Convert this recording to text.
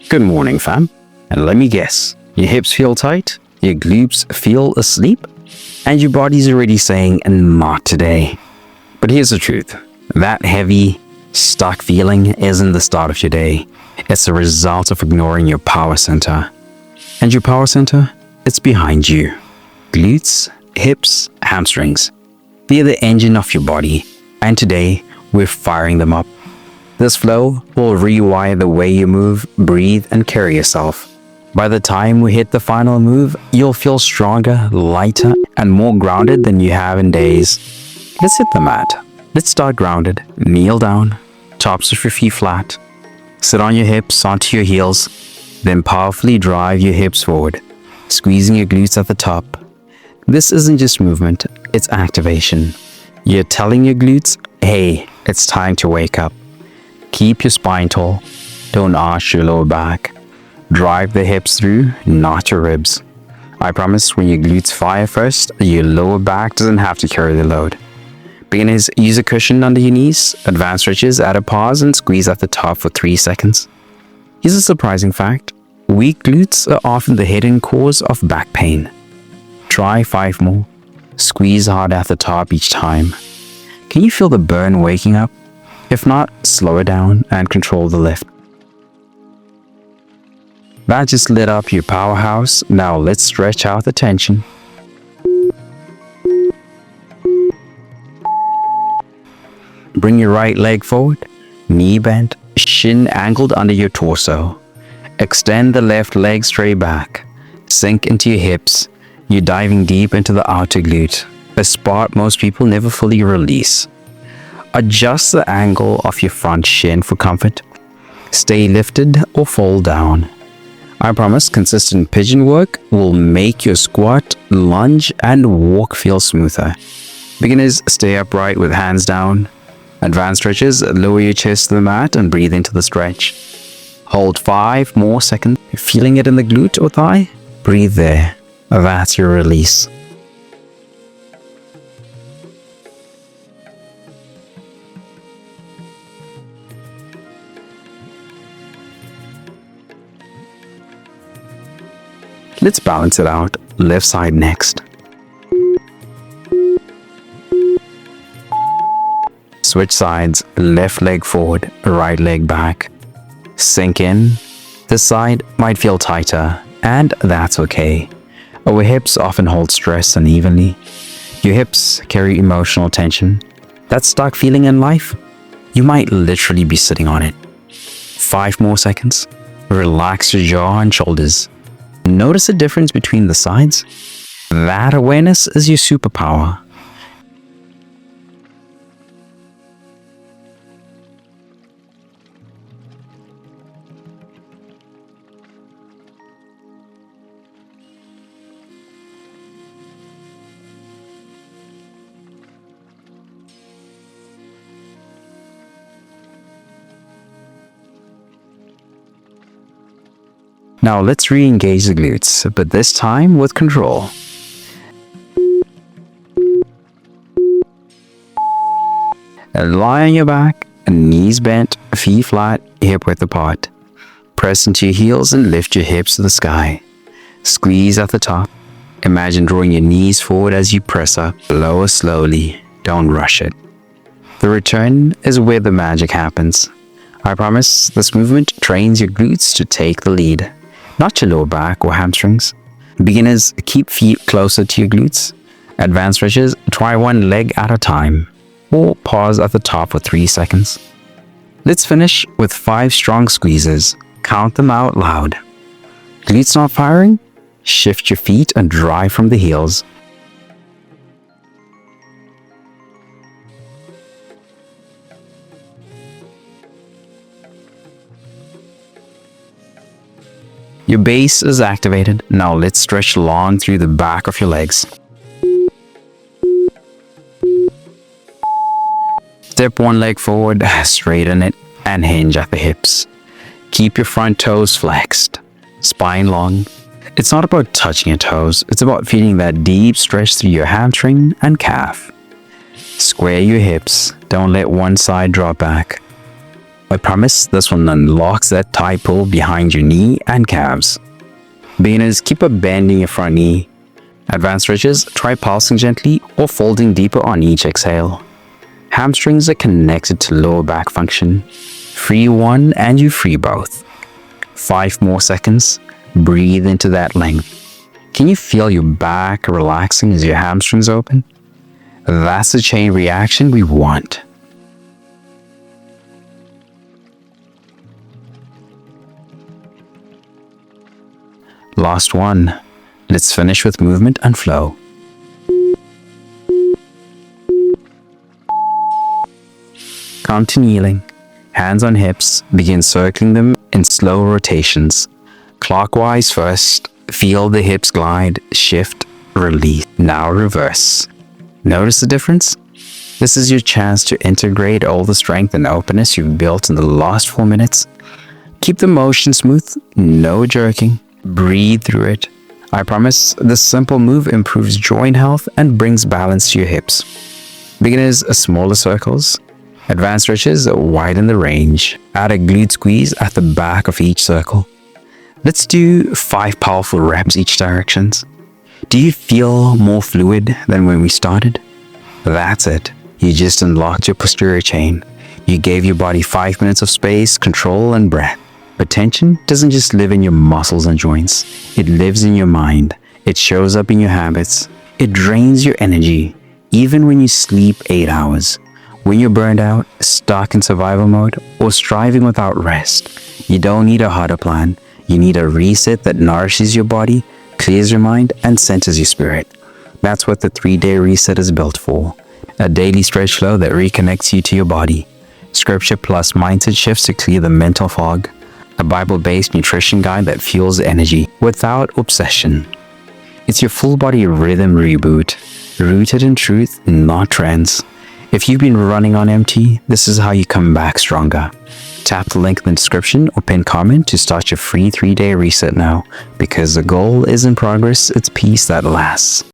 Good morning, fam. And let me guess, your hips feel tight, your glutes feel asleep, and your body's already saying, not today. But here's the truth. That heavy, stuck feeling isn't the start of your day. It's a result of ignoring your power center. And your power center? It's behind you. Glutes, hips, hamstrings. They're the engine of your body. And today, we're firing them up. This flow will rewire the way you move, breathe, and carry yourself. By the time we hit the final move, you'll feel stronger, lighter, and more grounded than you have in days. Let's hit the mat. Let's start grounded. Kneel down, tops of your feet flat. Sit on your hips onto your heels, then powerfully drive your hips forward, squeezing your glutes at the top. This isn't just movement, it's activation. You're telling your glutes, hey, it's time to wake up. Keep your spine tall. Don't arch your lower back. Drive the hips through, not your ribs. I promise when your glutes fire first, your lower back doesn't have to carry the load. Beginners, use a cushion under your knees. Advanced stretches, add a pause and squeeze at the top for 3 seconds. Here's a surprising fact. Weak glutes are often the hidden cause of back pain. Try 5 more. Squeeze hard at the top each time. Can you feel the burn waking up? If not, slow it down and control the lift. That just lit up your powerhouse. Now let's stretch out the tension. Bring your right leg forward, knee bent, shin angled under your torso. Extend the left leg straight back. Sink into your hips. You're diving deep into the outer glute, a spot most people never fully release. Adjust the angle of your front shin for comfort. Stay lifted or fall down. I promise consistent pigeon work will make your squat, lunge, and walk feel smoother. Beginners, stay upright with hands down. Advanced stretches, lower your chest to the mat and breathe into the stretch. Hold 5 more seconds. Feeling it in the glute or thigh? Breathe there. That's your release. Let's balance it out. Left side next. Switch sides. Left leg forward, right leg back. Sink in. This side might feel tighter, and that's okay. Our hips often hold stress unevenly. Your hips carry emotional tension. That stuck feeling in life, you might literally be sitting on it. 5 more seconds. Relax your jaw and shoulders. Notice the difference between the sides. That awareness is your superpower. Now let's re-engage the glutes, but this time with control. Lie on your back, knees bent, feet flat, hip width apart. Press into your heels and lift your hips to the sky. Squeeze at the top. Imagine drawing your knees forward as you press up. Lower slowly, don't rush it. The return is where the magic happens. I promise this movement trains your glutes to take the lead. Not your lower back or hamstrings. Beginners, keep feet closer to your glutes. Advanced stretches, try 1 leg at a time. Or pause at the top for 3 seconds. Let's finish with 5 strong squeezes. Count them out loud. Glutes not firing? Shift your feet and drive from the heels. Your base is activated. Now let's stretch long through the back of your legs. Step 1 leg forward, straighten it, and hinge at the hips. Keep your front toes flexed, spine long. It's not about touching your toes, it's about feeling that deep stretch through your hamstring and calf. Square your hips, don't let one side drop back. I promise this one unlocks that tight pull behind your knee and calves. Beginners, keep up bending your front knee. Advanced stretches, try pulsing gently or folding deeper on each exhale. Hamstrings are connected to lower back function. Free one and you free both. 5 more seconds. Breathe into that length. Can you feel your back relaxing as your hamstrings open? That's the chain reaction we want. Last one. Let's finish with movement and flow. Come to kneeling. Hands on hips. Begin circling them in slow rotations. Clockwise first. Feel the hips glide, shift, release. Now reverse. Notice the difference? This is your chance to integrate all the strength and openness you've built in the last 4 minutes. Keep the motion smooth, no jerking. Breathe through it. I promise this simple move improves joint health and brings balance to your hips. Beginners, smaller circles. Advanced stretches, widen the range. Add a glute squeeze at the back of each circle. Let's do 5 powerful reps each direction. Do you feel more fluid than when we started? That's it. You just unlocked your posterior chain. You gave your body 5 minutes of space, control, and breath. But tension doesn't just live in your muscles and joints. It lives in your mind. It shows up in your habits. It drains your energy, even when you sleep 8 hours. When you're burned out, stuck in survival mode, or striving without rest, you don't need a harder plan. You need a reset that nourishes your body, clears your mind, and centers your spirit. That's what the 3-day reset is built for. A daily stretch flow that reconnects you to your body. Scripture plus mindset shifts to clear the mental fog. A Bible-based nutrition guide that fuels energy without obsession. It's your full body rhythm reboot, rooted in truth, not trends. If you've been running on empty, this is how you come back stronger. Tap the link in the description or pin comment to start your free 3-day reset now, because the goal isn't progress, it's peace that lasts.